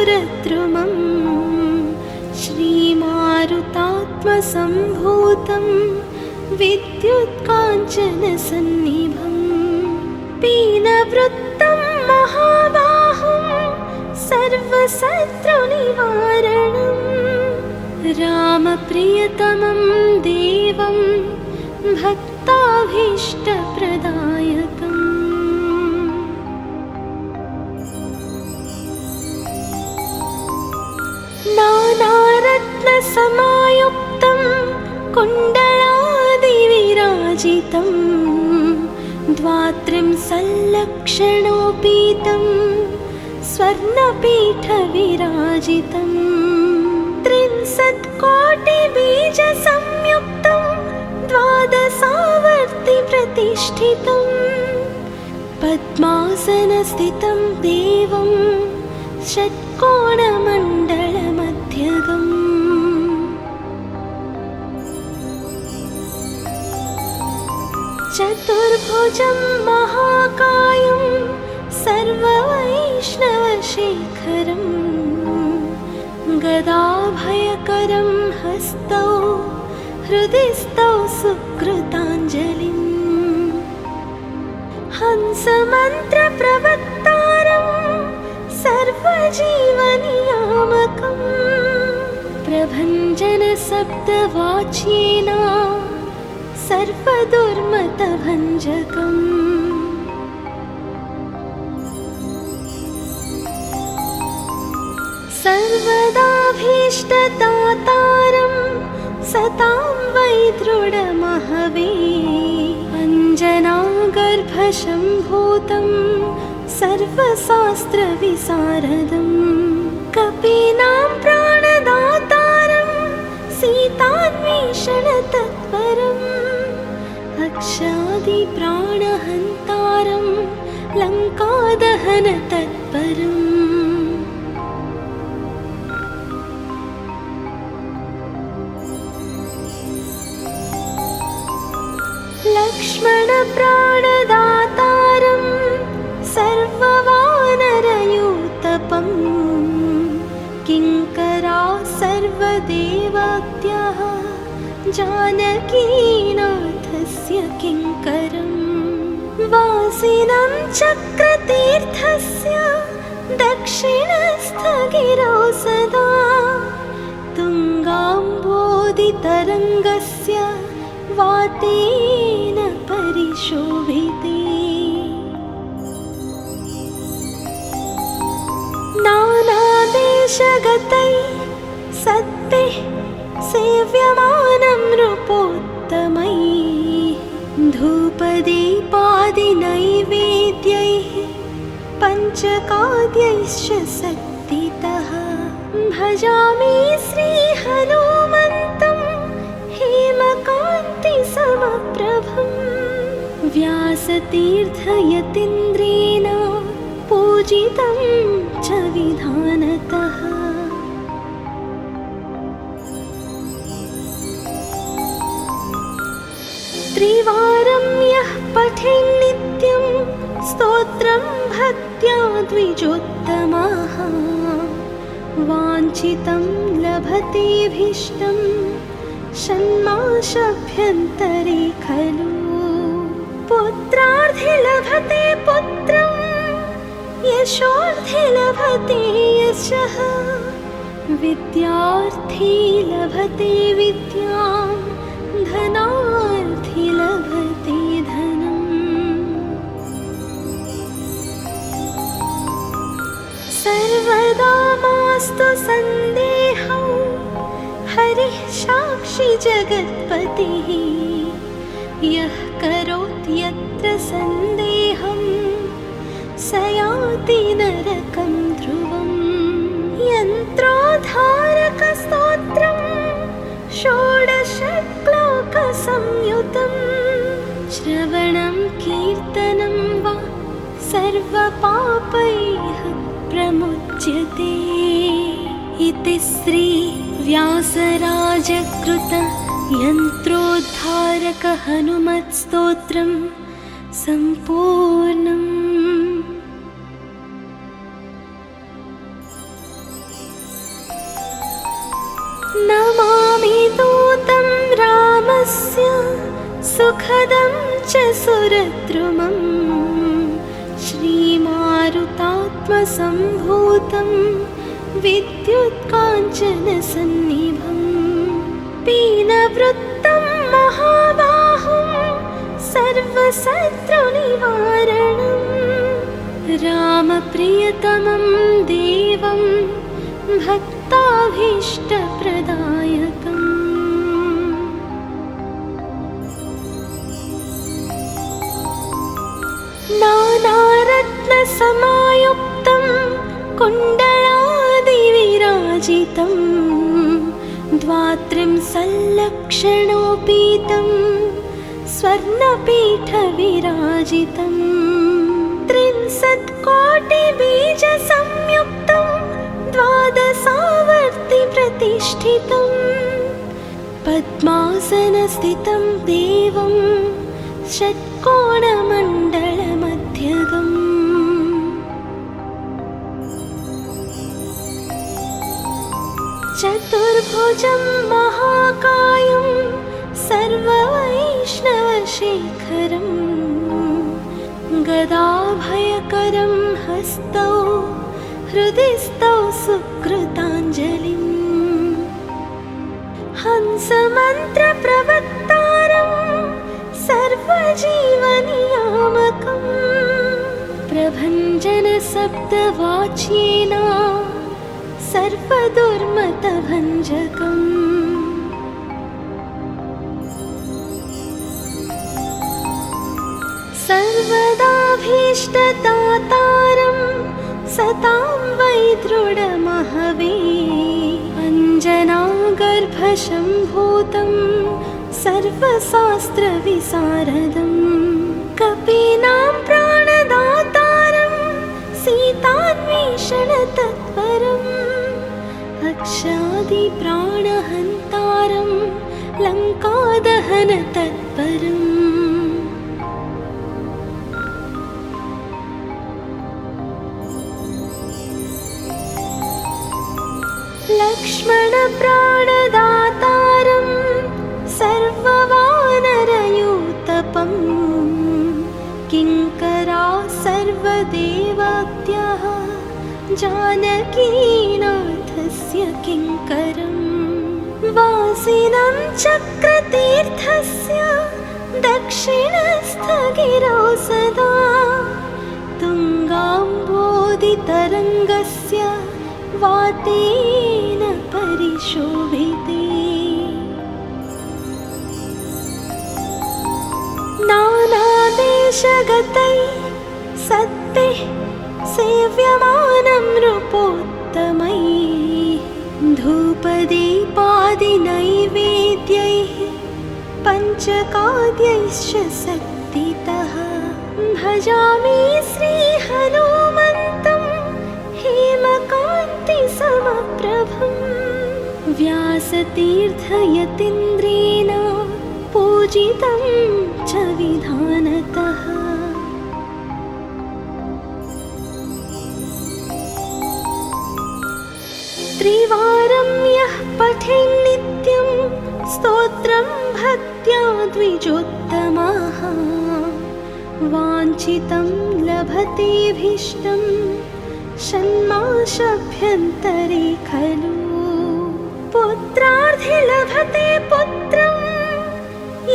सुरद्रुमं श्रीमारुतात्मसम्भूतं विद्युत्काञ्चनसन्निभं पीनवृत्तं महाबाहुं सर्वशत्रुनिवारणं रामप्रियतमं देवं भक्ताभीष्टप्रदायकम् नानारत्नसमायुक्तं कुण्डलादिविराजितं द्वात्रिंशल्लक्षणोपीतं स्वर्णपीठविराजितं 63कोटिबीजसंयुक्तं द्वादशावर्तिप्रतिष्ठितं पद्मासनस्थितं देवं षट्कोणमण्डलमध्यगम् चतुर्भुजं महाकायं सर्ववैष्णवशेखरं गदाभयकरं हस्तौ हृदि स्तौ सुकृताञ्जलिं हंसमन्त्रप्रवक्तारं सर्वजीवनियामकं प्रभञ्जनशब्दवाच्येन सर्वदुर्मतभञ्जकम् सर्वदाभीष्टदातारं सतां वै दृढमहवे अञ्जनागर्भसम्भूतं सर्वशास्त्रविशारदं कपीनां प्राणदातारं सीतान्वेषणतत्परम् अक्षादिप्राणहन्तारं लङ्कादहनतत्परम् लक्ष्मणप्राणदातारं सर्ववानरयूतपं किङ्करा सर्वदेवाद्यः जानकीनाथस्य किङ्करं वासिनं चक्रतीर्थस्य दक्षिणस्थगिरौ सदा तुङ्गाम्बोधितरङ्गस्य वातेन परिशोभिते नानादेशगतैः सद्भिः सेव्यमानं नृपोत्तमैः धूपदीपादिनैवेद्यैः पञ्चकाद्यैश्च शक्तितः भजामि श्रीहनुमन्तं हेमकान्तिसमप्रभं व्यासतीर्थयतीन्द्रेण पूजितं च विधानतः त्रिवारं यः पठेन्नित्यं स्तोत्रं भक्त्या द्विजोत्तमः वाञ्छितं लभतेऽभीष्टं षण्मासाभ्यन्तरे खलु पुत्रार्थे लभते पुत्रं यशोर्थे लभते यशः विद्यार्थी लभते विद्यां धनार्थी लभते धनम् सर्वदा मास्तु सन्देहौ हरिः साक्षी जगत्पतिः यः करोति यत्र सन्देहं स याति नरकं ध्रुवम् यन्त्रोद्धारकस्तोत्रं षोडशश्लोकसंयुतं श्रवणं कीर्तनं वा सर्वपापैः प्रमुच्यते इति श्री व्यासराजकृत यन्त्रोद्धारक हनुमत्स्तोत्रं सम्पूर्णम्। तस्य सुखदं च सुरद्रुमम् श्रीमारुतात्मसम्भूतं विद्युत्काञ्चनसन्निभम् पीनवृत्तं महाबाहुं सर्वशत्रुनिवारणम् रामप्रियतमं देवं भक्ताभीष्टप्रदायकम् नानारत्नसमायुक्तं कुण्डलादिविराजितं द्वात्रिंशल्लक्षणोपीतं स्वर्णपीठविराजितं 63,000,000बीजसंयुक्तं द्वादशावर्तिप्रतिष्ठितं पद्मासनस्थितं देवं षट्कोणमण्डलमध्यगम् चतुर्भुजं महाकायं सर्ववैष्णवशेखरम् गदाभयकरं हस्तौ हृदिस्थौ सुकृताञ्जलिम् हंसमन्त्रप्रवक्तारं सर्वजीवनियामकं प्रभञ्जनशब्दवाच्येन सर्वदुर्मतभञ्जकम् सर्वदाभीष्टदातारं सतां वै दृढमहवे अञ्जनागर्भशम्भूतं सर्वशास्त्रविशारदं कपीनां प्राणदातारं सीतान्वेषणतत्परम् अक्षादिप्राणहन्तारं लङ्कादहनतत्परम् लक्ष्मणप्राणदातारं सर्ववानरयूतपं किङ्करा सर्वदेवत्यः जानकीनाथस्य किङ्करम् वासिनं चक्रतीर्थस्य दक्षिणस्थगिरौ सदा तुङ्गाम्बोधितरङ्गस्य वातेन परिशोभिते नानादेशगतै सत्तैः सेव्यमानं नृपोत्तमैः धूपदीपादिनैवेद्यैः पञ्चकाद्यैश्च शक्तितः भजामि श्रीहनुमन्तं हेमकान्तिसमप्रभं व्यासतीर्थयतीन्द्रेण पूजितं च विधानतः त्रिवारं यः पठेन्नित्यं स्तोत्रं भक्त्या द्विजोत्तमः वाञ्छितं लभतेऽभीष्टं षण्मासाभ्यन्तरे खलु पुत्रार्थे लभते पुत्रं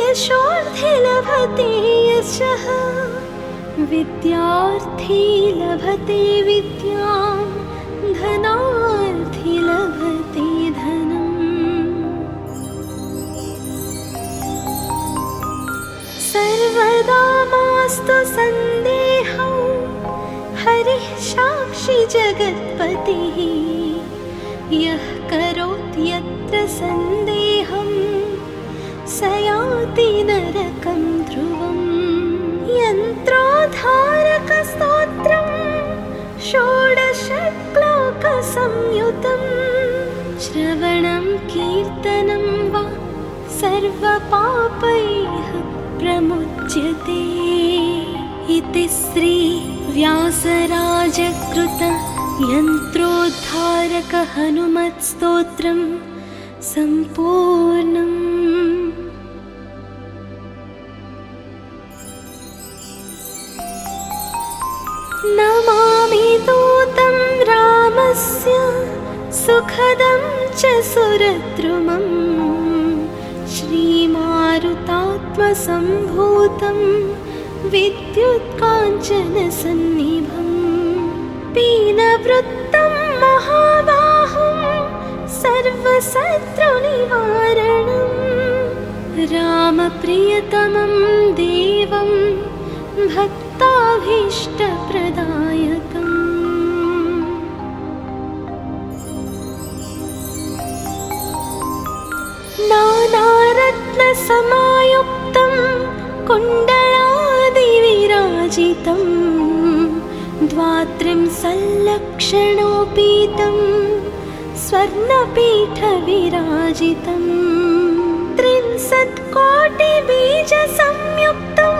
यशोर्थे लभते यशः विद्यार्थी लभते विद्यां धनार्थी लभते धनम् सर्वदा मास्तु सन्देहौ हरिः साक्षी जगत्पतिः यः करोति यत्र सन्देहं स याति नरकं ध्रुवम् यन्त्रोद्धारकस्तोत्रं षोडशश्लोकसंयुतं श्रवणं कीर्तनं वा सर्वपापैः प्रमुच्यते इति श्री व्यासराजकृत यन्त्रोद्धारक हनुमत्स्तोत्रं सम्पूर्णम्। तस्य सुखदं च सुरद्रुमं श्रीमारुतात्मसम्भूतं विद्युत्काञ्चनसन्निभं पीनवृत्तं महाबाहुं सर्वशत्रुनिवारणं रामप्रियतमं देवं भक्ताभीष्टप्रदायकम् नानारत्नसमायुक्तं कुण्डलादिविराजितं द्वात्रिंशल्लक्षणोपीतं स्वर्णपीठविराजितं 63,000,000बीजसंयुक्तं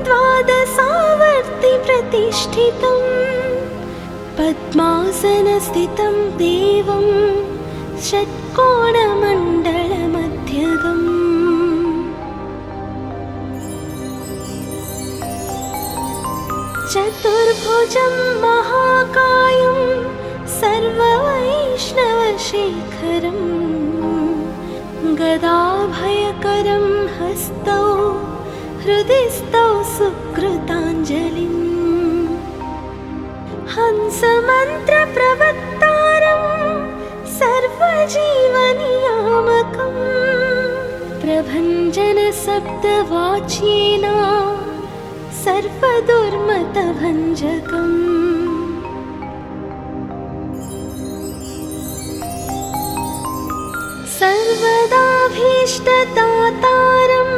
द्वादशावर्तिप्रतिष्ठितं पद्मासनस्थितं देवं षट्कोणमण्डलमध्यगम् चतुर्भुजं महाकायं सर्ववैष्णवशेखरं गदाभयकरं हस्तौ हृदि स्तौ सुकृताञ्जलिम् हंसमन्त्रप्रवक्तारं सर्वजीवनियामकं प्रभञ्जनशब्दवाच्येन सर्वदुर्मतभञ्जकम् सर्वदाभीष्टदातारं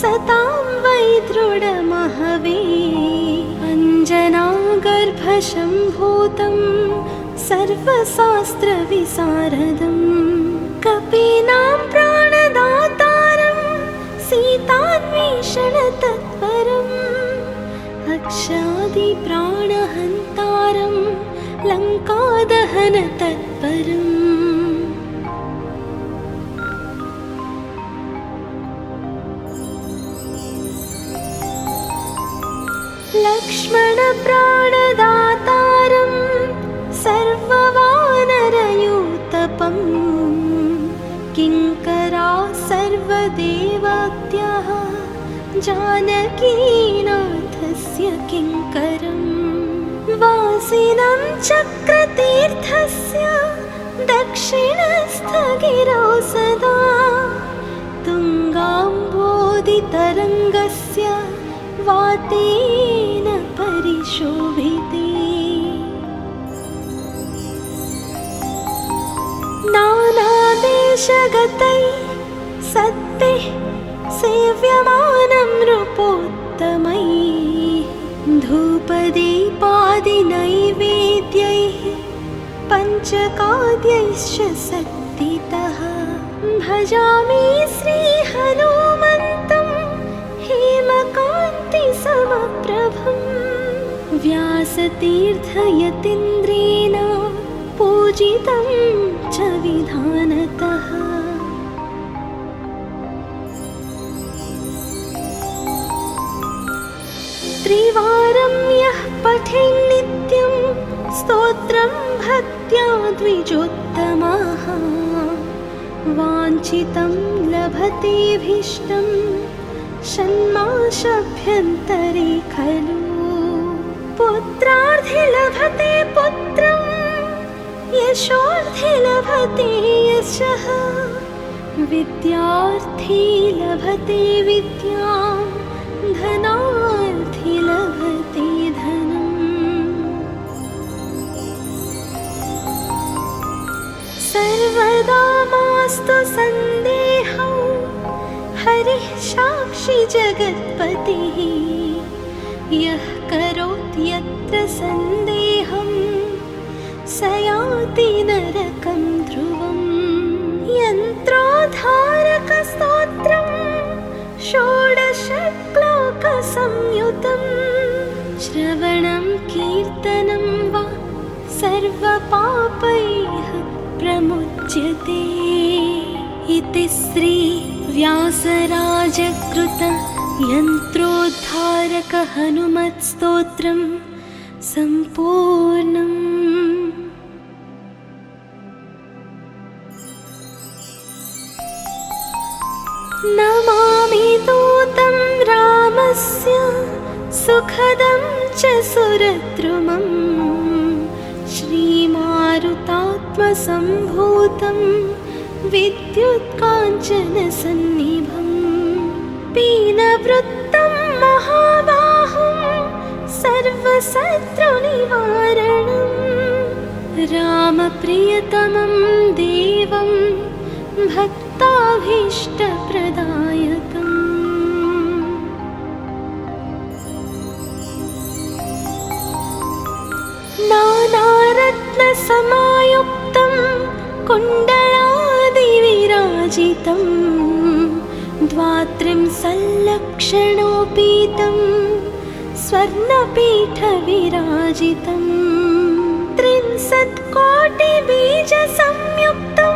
सतां वै दृढमहवे अञ्जनागर्भशम्भूतं सर्वशास्त्रविशारदं कपीनां प्राणदातारं सीतान्वेषणतत्परम् अक्षादिप्राणहन्तारं लङ्कादहनतत्परम् लक्ष्मणप्राणदातारं सर्ववानरयूतपं किङ्करा सर्वदेवत्याः जानकीनाथस्य किङ्करं वासिनं चक्रतीर्थस्य दक्षिणस्थगिरौ सदा तुङ्गाम्बोधितरङ्गस्य वातेन परिशोभिते नानादेशगतैः सत्तिः सेव्यमानं नृपोत्तमैः धूपदीपादिनैवेद्यैः पञ्चकाद्यैश्च शक्तितः भजामि श्रीहनुमन्तं हेमकान्तिसमप्रभं व्यासतीर्थयतीन्द्रेण पूजितं च विधानतः त्रिवारं यः पठेन्नित्यं स्तोत्रं भक्त्या द्विजोत्तमः वाञ्छितं लभतेऽभीष्टं षण्मासाभ्यन्तरे खलु पुत्रार्थे लभते पुत्रं यशोर्थे लभते यशः विद्यार्थी लभते विद्यां धनार्थी लभते धनम् सर्वदा मास्तु सन्देहौ हरिः साक्षी जगत्पतिः यः करोति यत्र सन्देहं स याति नरकं ध्रुवम् यन्त्रोद्धारकस्तोत्रं षोडशश्लोकसंयुतं श्रवणं कीर्तनं वा सर्वपापैः प्रमुच्यते इति श्री व्यासराजकृत यन्त्रोद्धारक हनुमत्स्तोत्रं सम्पूर्णम्। नमामि दूतं रामस्य सुखदं च सुरद्रुमं श्रीमारुतात्मसम्भूतं विद्युत्काञ्चनसन्निभं पीनवृत्तं महाबाहुं सर्वशत्रुनिवारणं रामप्रियतमं देवं भक्ताभीष्टप्रदायकम् नानारत्नसमायुक्तं कुण्डलादिविराजितं द्वात्रिंशल्लक्षणोपीतं स्वर्णपीठविराजितं 30,000,000,बीजसंयुक्तं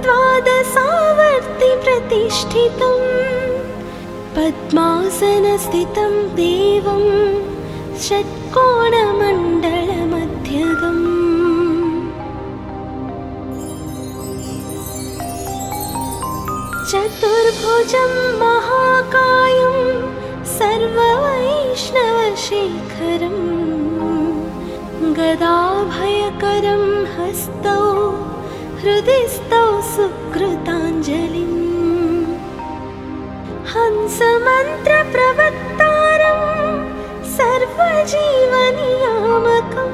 द्वादशावर्तिप्रतिष्ठितं पद्मासनस्थितं देवं षट्कोणमण्डलमध्यगम् चतुर्भुजं महाकायं सर्ववैष्णवशेखरं गदाभयकरं हस्तौ हृदि स्तौ सुकृताञ्जलिं हंसमन्त्रप्रवक्तारं सर्वजीवनियामकं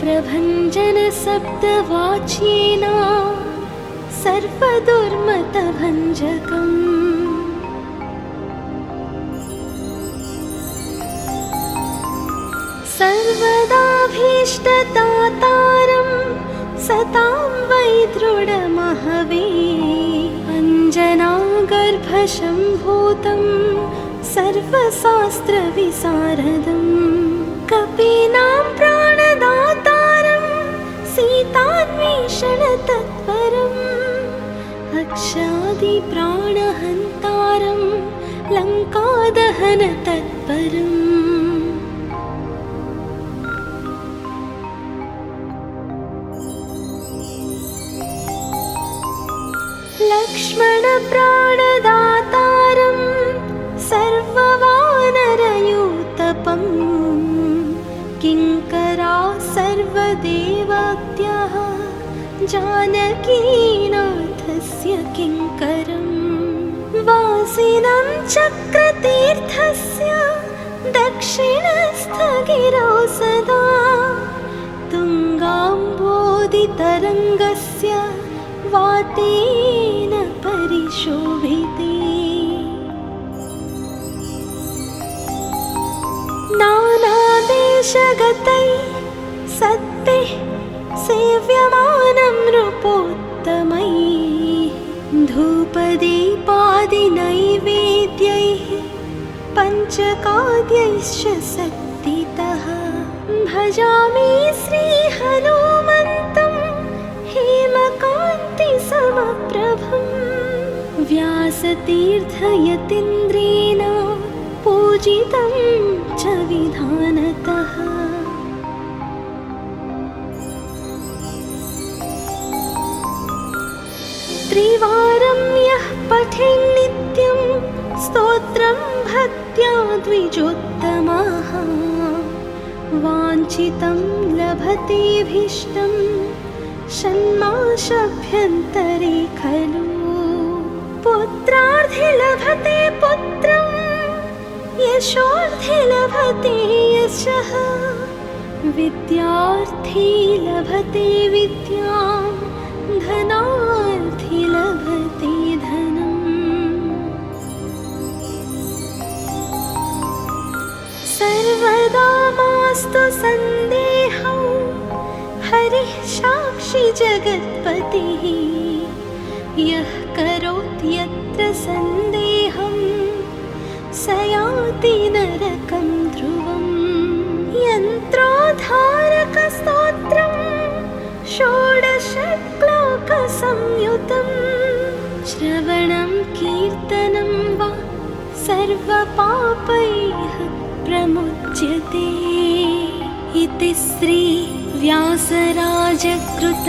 प्रभञ्जनशब्दवाच्येन सर्वदुर्मतभञ्जकम् सर्वदाभीष्टदातारं सतां वै दृढमहवे अञ्जनागर्भसम्भूतं सर्वशास्त्रविशारदं कपीनां प्राणदातारं सीतान्वेषणतत्परम् अक्षादिप्राणहन्तारं लङ्कादहनतत्परम् लक्ष्मणप्राणदातारं सर्ववानरयूतपं किङ्करा सर्वदेवत्याः जानकीनाथस्य किङ्करं वासिनं चक्रतीर्थस्य दक्षिणस्थगिरौ सदा तुङ्गाम्बोधितरङ्गस्य वातेन परिशोभिते नानादेशगतैः सत्तैः सेव्यमानं नृपोत्तमैः धूपदीपादिनैवेद्यैः पञ्चकाद्यैश्च शक्तितः भजामि श्रीहनुमन्तं हेमकान्तिसमप्रभं व्यासतीर्थयतीन्द्रेण पूजितं च विधानतः त्रिवारं यः पठेन्नित्यं स्तोत्रं भक्त्या द्विजोत्तमः वाञ्छितं लभतेऽभीष्टं षण्मासाभ्यन्तरे खलु पुत्रार्थे लभते पुत्रं यशोर्थे लभते यशः विद्यार्थी लभते विद्यां धनार्थी लभते धनम् सर्वदा मास्तु सन्देहौ हरिः साक्षी जगत्पतिः यः करोति यत्र सन्देहं स याति नरकं ध्रुवम् यन्त्रोद्धारकस्तोत्रं षोडशश्लोकसंयुतं श्रवणं कीर्तनं वा सर्वपापैः प्रमुच्यते इति श्री व्यासराजकृत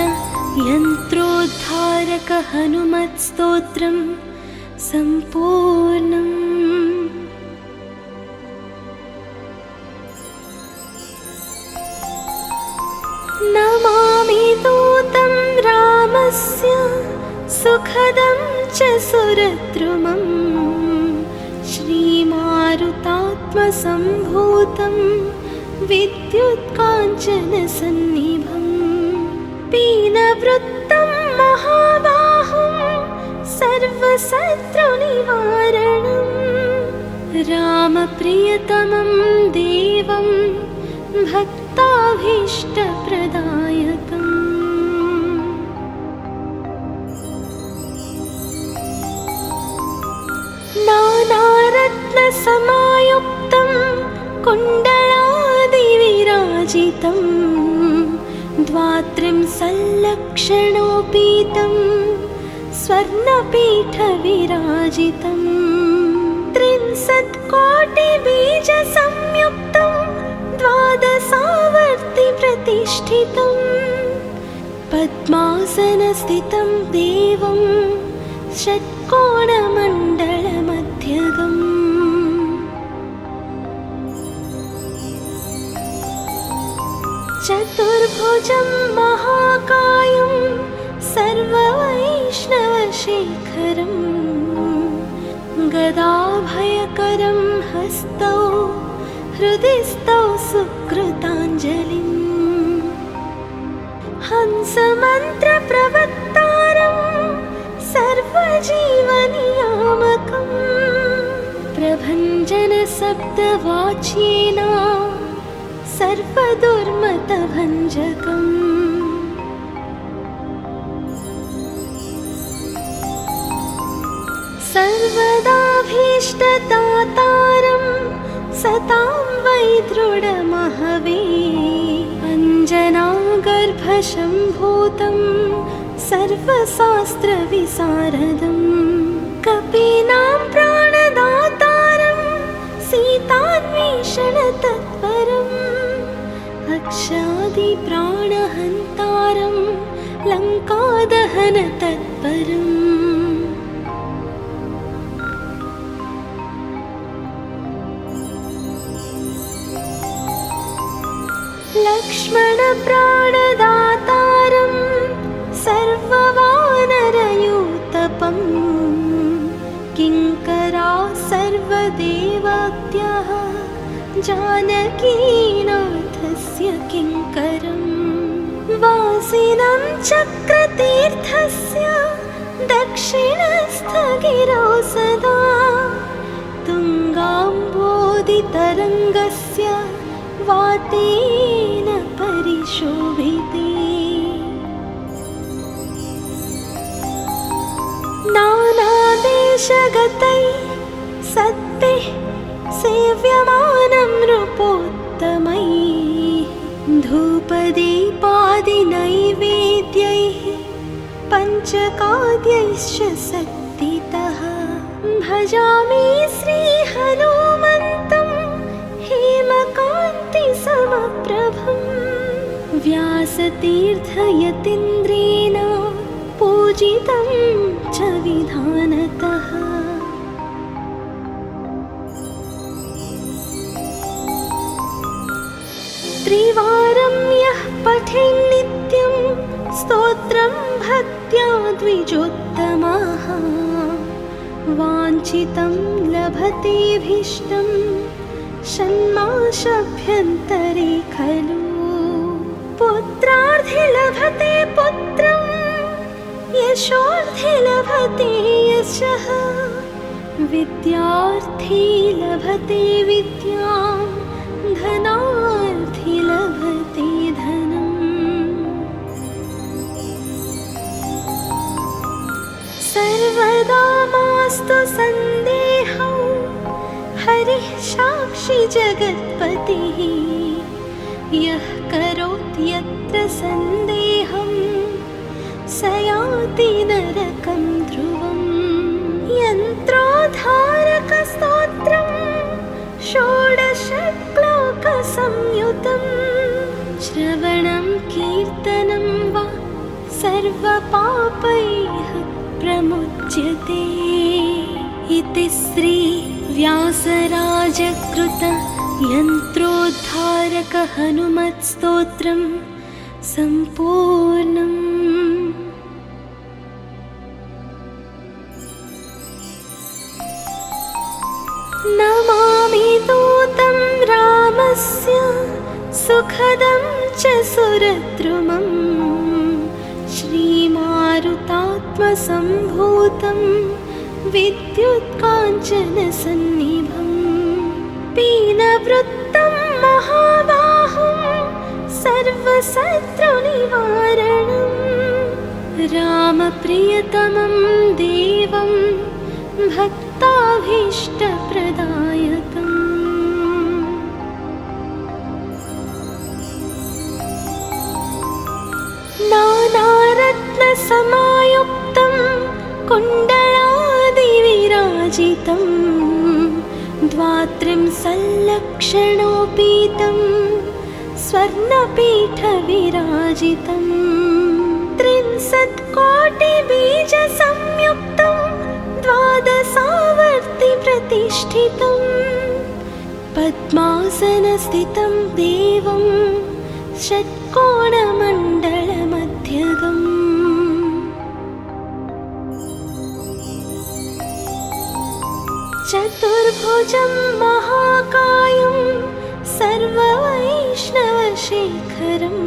यन्त्रोद्धारक हनुमत्स्तोत्रं सम्पूर्णम्। नमामि दूतं रामस्य सुखदं च सुरद्रुमम् श्रीमारुतात्मसम्भूतं विद्युत्काञ्चनसन्निभम् पीनवृत्तं महाबाहुं सर्वशत्रुनिवारणं रामप्रियतमं देवं भक्ताभीष्टप्रदायकम्। नानारत्नसमायुक्तं कुण्डलादिविराजितं द्वात्रिंशल्लक्षणोपीतं स्वर्णपीठविराजितं 63,000,000बीजसंयुक्तं द्वादशावर्तिप्रतिष्ठितं पद्मासनस्थितं देवं षट्कोणमण्डलमध्यगम् चतुर्भुजं महाकायं सर्ववैष्णवशेखरं गदाभयकरं हस्तौ हृदि स्तौ सुकृताञ्जलिं हंसमन्त्रप्रवक्तारं सर्वजीवनियामकं प्रभञ्जनशब्दवाच्येन सर्वदुर्मतभञ्जकम् सर्वदाभीष्टदातारं सतां वै दृढमहवे अञ्जनागर्भशम्भूतं सर्वशास्त्रविशारदं कपीनां प्राणदातारं सीतान्वेषणतत्परम् अक्षादिप्राणहन्तारं लङ्कादहनतत्परम् लक्ष्मणप्राणदातारं सर्ववानरयूतपं किङ्करा सर्वदेवत्यः जानकीनाथस्य किङ्करम् वासिनं चक्रतीर्थस्य दक्षिणस्थगिरौ सदा तुङ्गाम्बोधितरङ्गस्य वातेन परिशोभिते नानादेशगतैः सद्भिः सेव्यमानं नृपोत्तमैः धूपदीपादिनैवेद्यैः पञ्चकाद्यैश्च शक्तितः भजामि श्रीहनुमन्तं हेमकान्तिसमप्रभं व्यासतीर्थयतीन्द्रेण पूजितं च विधानतः त्रिवारं यः पठेन्नित्यं स्तोत्रं भक्त्या द्विजोत्तमः वाञ्छितं लभतेऽभीष्टं षण्मासाभ्यन्तरे खलु पुत्रार्थे लभते पुत्रं यशोर्थे लभते यशः विद्यार्थी लभते विद्यां धनार्थी लभते धनम् सर्वदा मास्तु सन्देहौ हरिः साक्षी जगत्पतिः यः करोति यत्र सन्देहं स याति नरकं ध्रुवम् यन्त्रोद्धारकस्तोत्रं षोडशश्लोकसंयुतं श्रवणं कीर्तनं वा सर्वपापैः प्रमुच्यते। इति श्री व्यासराजकृत यन्त्रोद्धारक हनुमत्स्तोत्रं सम्पूर्णम्। नमामि दूतं रामस्य सुखदं च सुरद्रुमं श्रीमारुतात्मसम्भूतं विद्युत्काञ्चनसन्निभं पीनवृत्तं महाबाहुं सर्वशत्रुनिवारणं रामप्रियतमं देवं भक्ताभीष्टप्रदायकम्। नानारत्नसमायुक्तं कुण्डलादिविराजितं द्वात्रिंशल्लक्षणोपीतं स्वर्णपीठविराजितं 63,000,000बीजसंयुक्तं द्वादशावर्तिप्रतिष्ठितं पद्मासनस्थितं देवं षट्कोणमण्डलमध्यगम्। चतुर्भुजं महाकायं सर्ववैष्णवशेखरं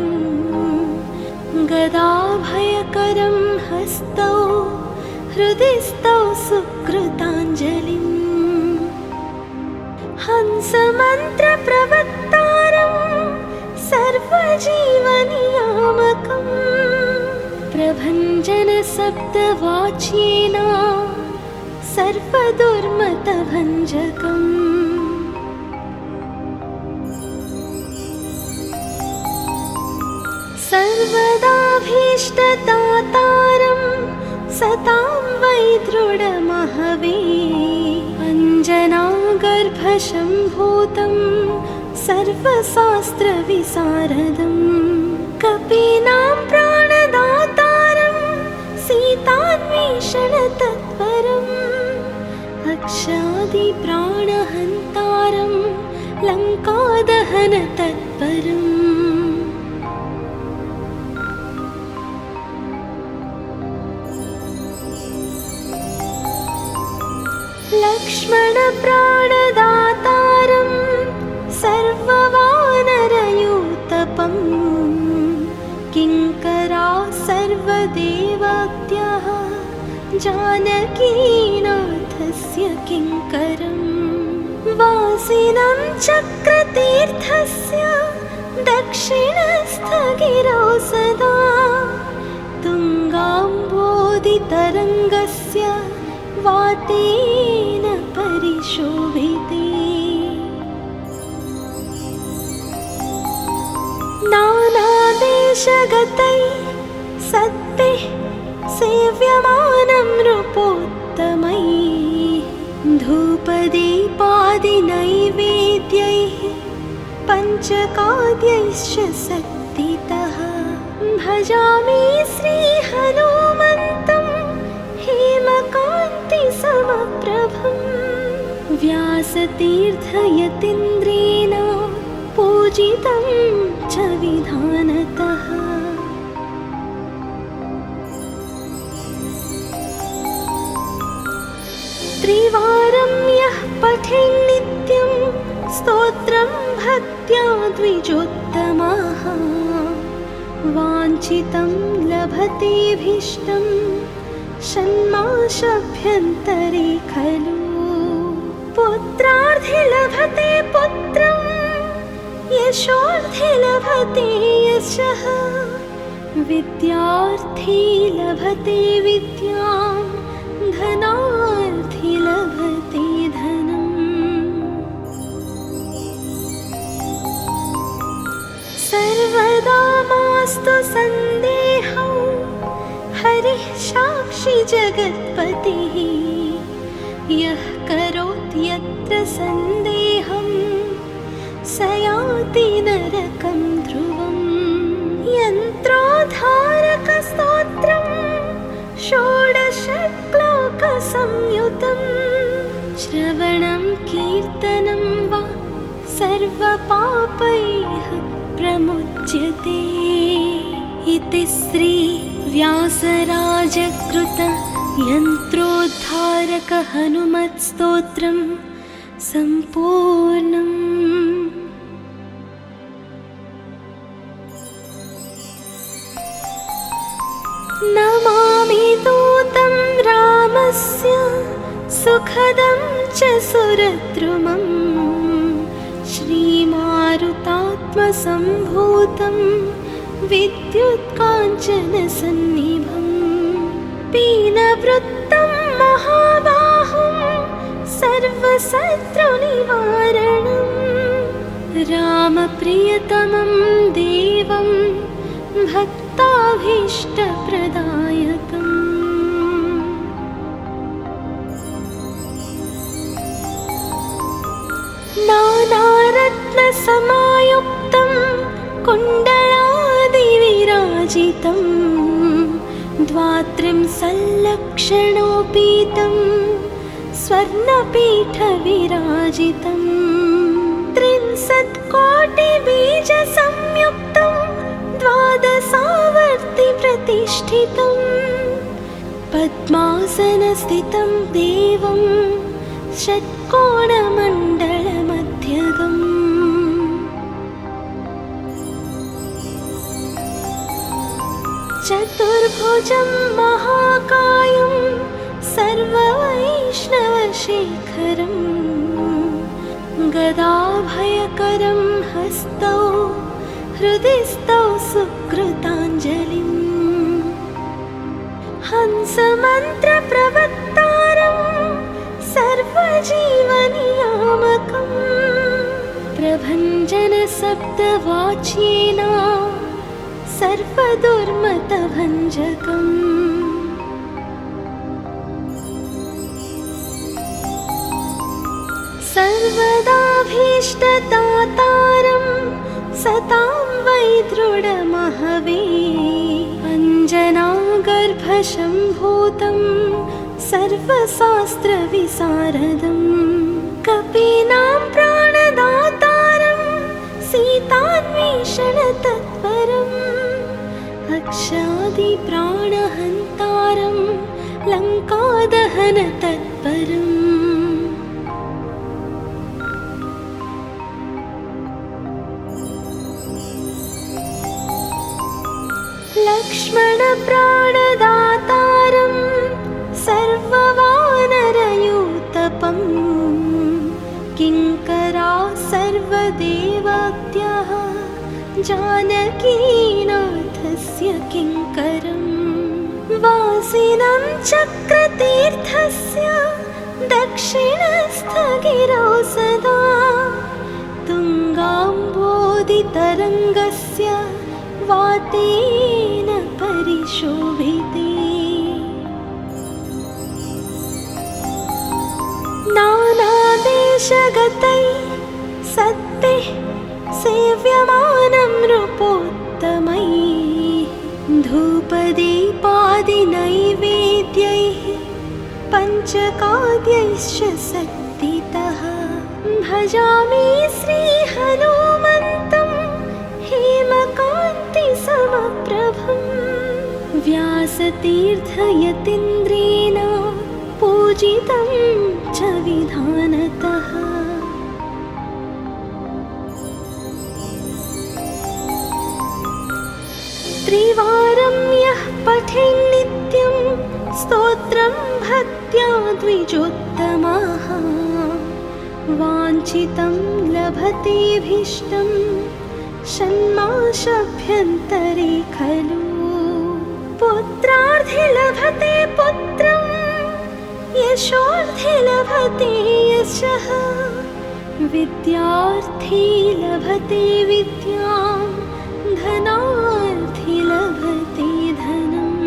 गदाभयकरं हस्तौ हृदि स्तौ सुकृताञ्जलिम् हंसमन्त्रप्रवक्तारं सर्वजीवनियामकं प्रभञ्जनशब्दवाच्येन सर्वदुर्मतभञ्जकम् सर्वदाभीष्टदातारं सतां वै दृढमहवे अञ्जनागर्भशम्भूतं सर्वशास्त्रविशारदं कपीनां प्राणदातारं सीतान्वेषणतत्परम् अक्षादिप्राणहन्तारं लङ्कादहनतत्परम् लक्ष्मणप्राणदातारं सर्ववानरयूतपं किङ्करा सर्वदेवाद्यः जानकीनाथस्य किङ्करं वासिनं चक्रतीर्थस्य दक्षिणस्थगिरौ सदा तुङ्गाम्बोधितरङ्गस्य वातेन परिशोभिते नानादेशगतैः सद्भिः सेव्यमानं नृपोत्तमैः धूपदीपादिनैवेद्यैः पञ्चकाद्यैश्च शक्तितः भजामि श्रीहनुमन्तं हेमकान्तिसमप्रभं व्यासतीर्थयतीन्द्रेण पूजितं च विधानतः त्रिवारं यः पठेन्नित्यं स्तोत्रं भक्त्या द्विजोत्तमः वाञ्छितं लभतेऽभीष्टं षण्मासाभ्यन्तरे खलु पुत्रार्थे लभते पुत्रं यशोर्थे लभते यशः विद्यार्थी लभते विद्यां धनार्थी लभते धनम् सर्वदा मास्तु सन्देहौ हरिः साक्षी जगत्पतिः यः करोति यत्र सन्देहं स याति नरकं ध्रुवम् यन्त्रोद्धारकस्तोत्रं षोडश सर्वपापैः प्रमुच्यते। इति श्री व्यासराजकृत यन्त्रोद्धारक हनुमत्स्तोत्रम् सम्पूर्णम्। नमामि दूतं रामस्य सुखदं च सुरद्रुमम् श्रीमारुतात्मसम्भूतं विद्युत्काञ्चनसन्निभम् पीनवृत्तं महाबाहुं सर्वशत्रुनिवारणं रामप्रियतमं देवं भक्ताभीष्टप्रदायकम्। नानारत्नसमायुक्तं कुण्डलादिविराजितं द्वात्रिंशल्लक्षणोपीतं स्वर्णपीठविराजितं 63,000,000बीजसंयुक्तं द्वादशावर्तिप्रतिष्ठितं पद्मासनस्थितं देवं षट्कोणमण्डलमध्यगम्। चतुर्भुजं महाकायं सर्ववैष्णवशेखरं गदाभयकरं हस्तौ हृदिस्थौ सुकृताञ्जलिं हंसमन्त्रप्रवक्तारं सर्वजीवनियामकं प्रभञ्जनशब्दवाच्येन सर्वदुर्मतभञ्जकम्। सर्वदाभीष्टदातारं सतां वै दृढमहवे अञ्जनागर्भशम्भूतं सर्वशास्त्रविशारदं कपीनां प्राणदातारं सीतान्वेषणतत्परम् अक्षादिप्राणहन्तारं लङ्कादहनतत्परम्। लक्ष्मणप्राणदातारं सर्ववानरयूतपं किङ्करा सर्वदेवत्याः जानकीनाथस्य किङ्करं वासिनं चक्रतीर्थस्य दक्षिणस्थगिरौ सदा तुङ्गाम्बोधितरङ्गस्य वातेन परिशोभिते नानादेशगतै सत्तिः सेव्यमानं नृपोत्तमैः धूपदीपादिनैवेद्यैः पञ्चकाद्यैश्च शक्तितः भजामि श्रीहनुमन्तं हेमकान्तिसमप्रभं व्यासतीर्थयतीन्द्रेण पूजितं च विधानतः। त्रिवारं यः पठेन्नित्यं स्तोत्रं भक्त्या द्विजोत्तमः वाञ्छितं लभतेऽभीष्टं षण्मासाभ्यन्तरे खलु पुत्रार्थे लभते पुत्रं यशोर्थे लभते यशः विद्यार्थी लभते विद्यां धनार्थी लभते धनम्।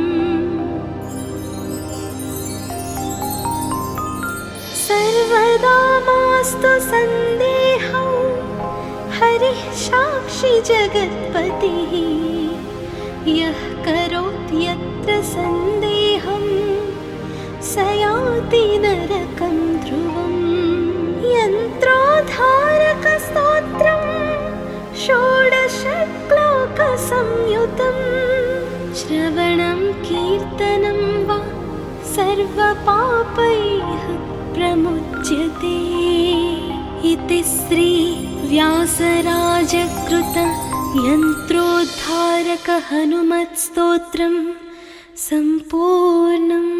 सर्वदा मास्तु सन्देहौ हरिः साक्षी जगत्पतिः यः करोति यत्र सन्देहं स याति नरकं ध्रुवम्। यन्त्रोद्धारकस्तोत्रम् संयुतं श्रवणं कीर्तनं वा सर्वपापैः प्रमुच्यते। इति श्री व्यासराजकृत यन्त्रोद्धारक हनुमत्स्तोत्रम् सम्पूर्णम्।